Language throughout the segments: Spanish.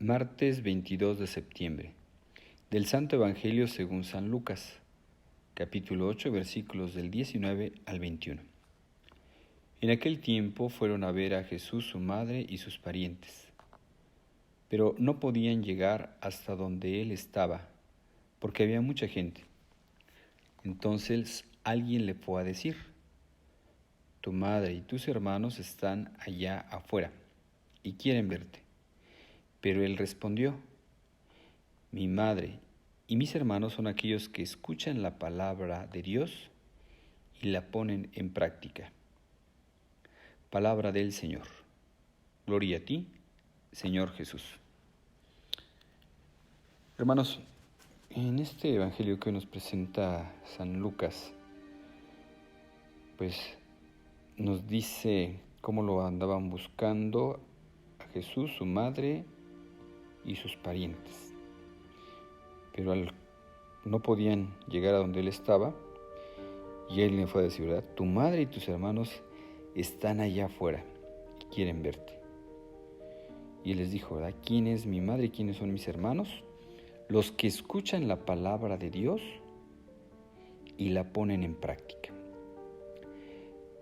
Martes 22 de septiembre. Del Santo Evangelio según San Lucas, capítulo 8, versículos del 19 al 21. En aquel tiempo fueron a ver a Jesús su madre y sus parientes, pero no podían llegar hasta donde él estaba, porque había mucha gente. Entonces alguien le fue a decir: tu madre y tus hermanos están allá afuera y quieren verte. Pero él respondió: mi madre y mis hermanos son aquellos que escuchan la palabra de Dios y la ponen en práctica. Palabra del Señor. Gloria a ti, Señor Jesús. Hermanos, en este evangelio que nos presenta San Lucas, pues nos dice cómo lo andaban buscando a Jesús, su madre y sus parientes. Pero no podían llegar a donde él estaba, y él le fue a decir, ¿verdad? Tu madre y tus hermanos están allá afuera y quieren verte. Y él les dijo, ¿verdad? ¿Quién es mi madre y quiénes son mis hermanos? Los que escuchan la palabra de Dios y la ponen en práctica.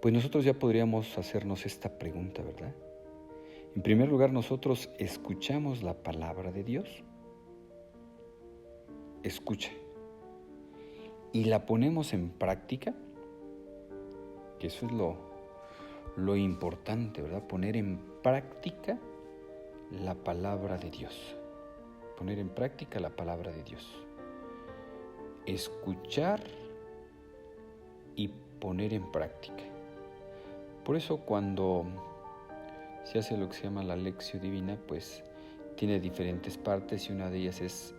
Pues nosotros ya podríamos hacernos esta pregunta, ¿verdad? En primer lugar, nosotros escuchamos la palabra de Dios. Escucha. Y la ponemos en práctica, que eso es lo importante, ¿verdad? Poner en práctica la palabra de Dios. Poner en práctica la palabra de Dios. Escuchar y poner en práctica. Por eso cuando se hace lo que se llama la Lectio Divina, pues tiene diferentes partes y una de ellas es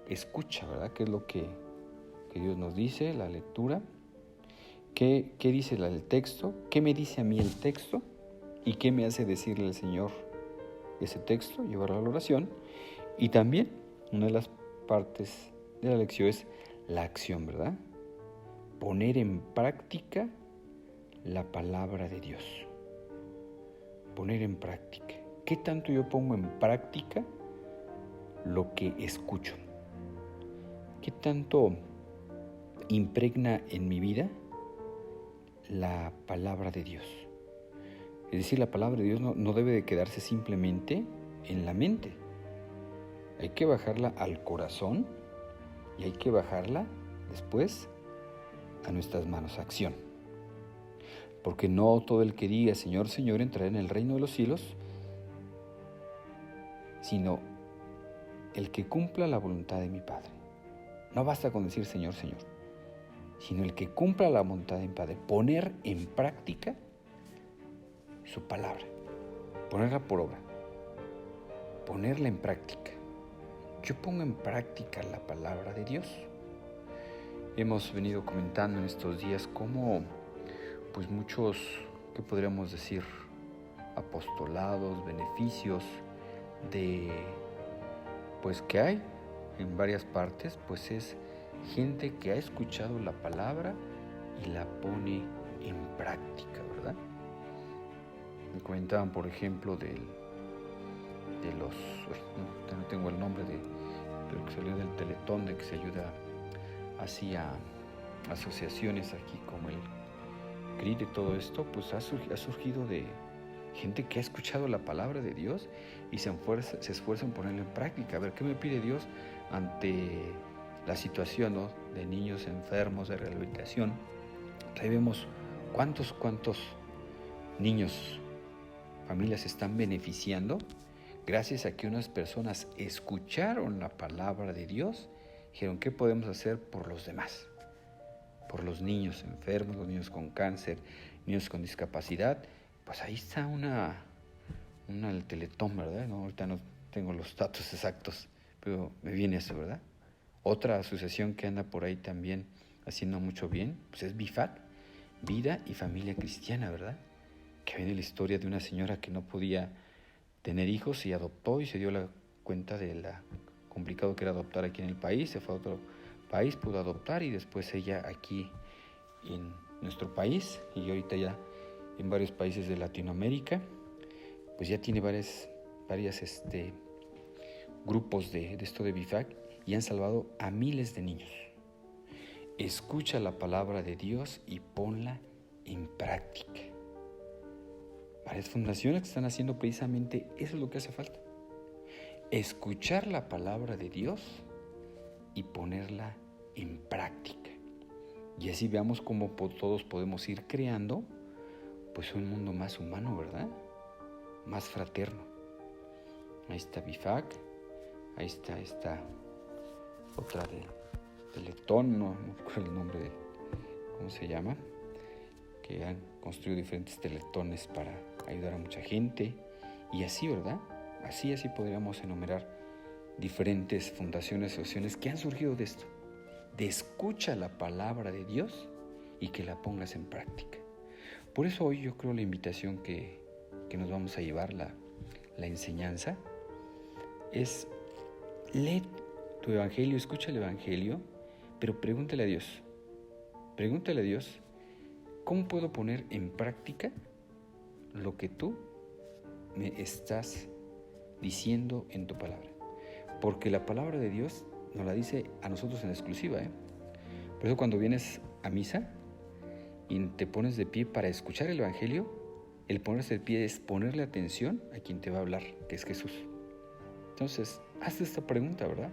escucha, ¿verdad? ¿Qué es lo que Dios nos dice? La lectura. ¿Qué dice el texto? ¿Qué me dice a mí el texto? ¿Y qué me hace decirle al Señor ese texto? Llevarlo a la oración. Y también una de las partes de la lección es la acción, ¿verdad? Poner en práctica la palabra de Dios. Poner en práctica. ¿Qué tanto yo pongo en práctica lo que escucho? ¿Qué tanto impregna en mi vida la palabra de Dios? Es decir, la palabra de Dios no debe de quedarse simplemente en la mente. Hay que bajarla al corazón y hay que bajarla después a nuestras manos, acción. Porque no todo el que diga Señor, Señor entrará en el reino de los cielos, sino el que cumpla la voluntad de mi Padre. No basta con decir Señor, Señor, sino el que cumpla la voluntad de mi Padre, poner en práctica su palabra, ponerla por obra, ponerla en práctica. Yo pongo en práctica la palabra de Dios. Hemos venido comentando en estos días cómo, pues muchos, ¿qué podríamos decir? Apostolados, beneficios pues que hay en varias partes, pues es gente que ha escuchado la palabra y la pone en práctica, ¿verdad? Me comentaban, por ejemplo, de los, no tengo el nombre de lo que salió del Teletón, de que se ayuda así a asociaciones aquí como el CRI, y todo esto, pues ha surgido de gente que ha escuchado la palabra de Dios y se esfuerza en ponerla en práctica. A ver, ¿qué me pide Dios ante la situación, ¿no?, de niños enfermos, de rehabilitación? Ahí vemos cuántos niños, familias se están beneficiando gracias a que unas personas escucharon la palabra de Dios, dijeron, ¿qué podemos hacer por los demás? Por los niños enfermos, los niños con cáncer, niños con discapacidad. Pues ahí está el Teletón, ¿verdad? No, ahorita no tengo los datos exactos, pero me viene eso, ¿verdad? Otra asociación que anda por ahí también haciendo mucho bien, pues es BIFAC, Vida y Familia Cristiana, ¿verdad? Que viene la historia de una señora que no podía tener hijos y adoptó y se dio la cuenta de lo complicado que era adoptar aquí en el país, se fue a otro país, pudo adoptar y después ella aquí en nuestro país y ahorita ya en varios países de Latinoamérica, pues ya tiene varias grupos de esto de BIFAC y han salvado a miles de niños. Escucha la palabra de Dios y ponla en práctica. Varias fundaciones que están haciendo precisamente eso es lo que hace falta. Escuchar la palabra de Dios y ponerla en práctica. Y así veamos cómo todos podemos ir creando pues un mundo más humano, ¿verdad? Más fraterno. Ahí está BIFAC, ahí está esta otra de Teletón, no recuerdo el nombre de cómo se llama, que han construido diferentes teletones para ayudar a mucha gente, y así, ¿verdad? Así podríamos enumerar diferentes fundaciones, asociaciones que han surgido de esto, de escucha la palabra de Dios y que la pongas en práctica. Por eso hoy yo creo la invitación que nos vamos a llevar, la enseñanza, es lee tu evangelio, escucha el evangelio, pero pregúntale a Dios, ¿cómo puedo poner en práctica lo que tú me estás diciendo en tu palabra? Porque la palabra de Dios nos la dice a nosotros en exclusiva, Por eso cuando vienes a misa y te pones de pie para escuchar el evangelio, el ponerse de pie es ponerle atención a quien te va a hablar, que es Jesús. Entonces, hazte esta pregunta, ¿verdad?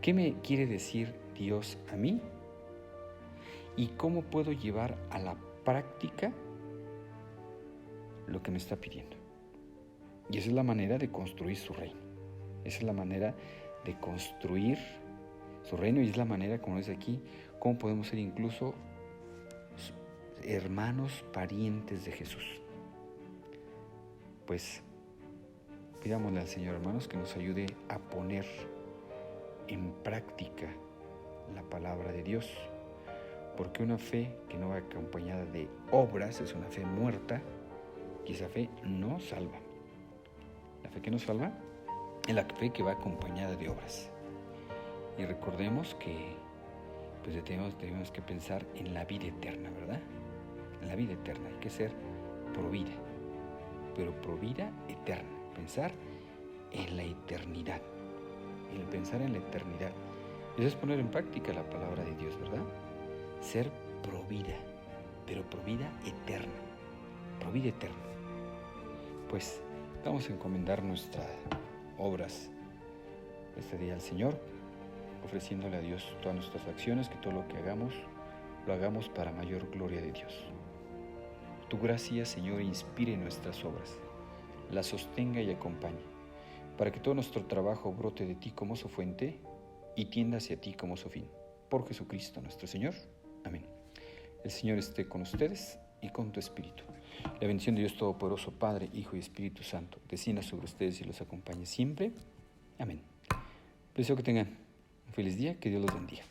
¿Qué me quiere decir Dios a mí? ¿Y cómo puedo llevar a la práctica lo que me está pidiendo? Y esa es la manera de construir su reino. Esa es la manera de construir su reino y es la manera, como dice aquí, cómo podemos ser incluso hermanos, parientes de Jesús. Pues pidámosle al Señor, hermanos, que nos ayude a poner en práctica la palabra de Dios, porque una fe que no va acompañada de obras es una fe muerta y esa fe no salva. La fe que nos salva es la fe que va acompañada de obras. Y recordemos que pues tenemos que pensar en la vida eterna, ¿verdad? En la vida eterna hay que ser pro vida, pero pro vida eterna. Pensar en la eternidad. El pensar en la eternidad. Eso es poner en práctica la palabra de Dios, ¿verdad? Ser pro vida, pero pro vida eterna. Pro vida eterna. Pues vamos a encomendar nuestras obras este día al Señor, ofreciéndole a Dios todas nuestras acciones, que todo lo que hagamos, lo hagamos para mayor gloria de Dios. Tu gracia, Señor, inspire nuestras obras, las sostenga y acompañe, para que todo nuestro trabajo brote de ti como su fuente y tienda hacia ti como su fin. Por Jesucristo nuestro Señor. Amén. El Señor esté con ustedes y con tu espíritu. La bendición de Dios Todopoderoso, Padre, Hijo y Espíritu Santo, descienda sobre ustedes y los acompañe siempre. Amén. Deseo que tengan un feliz día, que Dios los bendiga.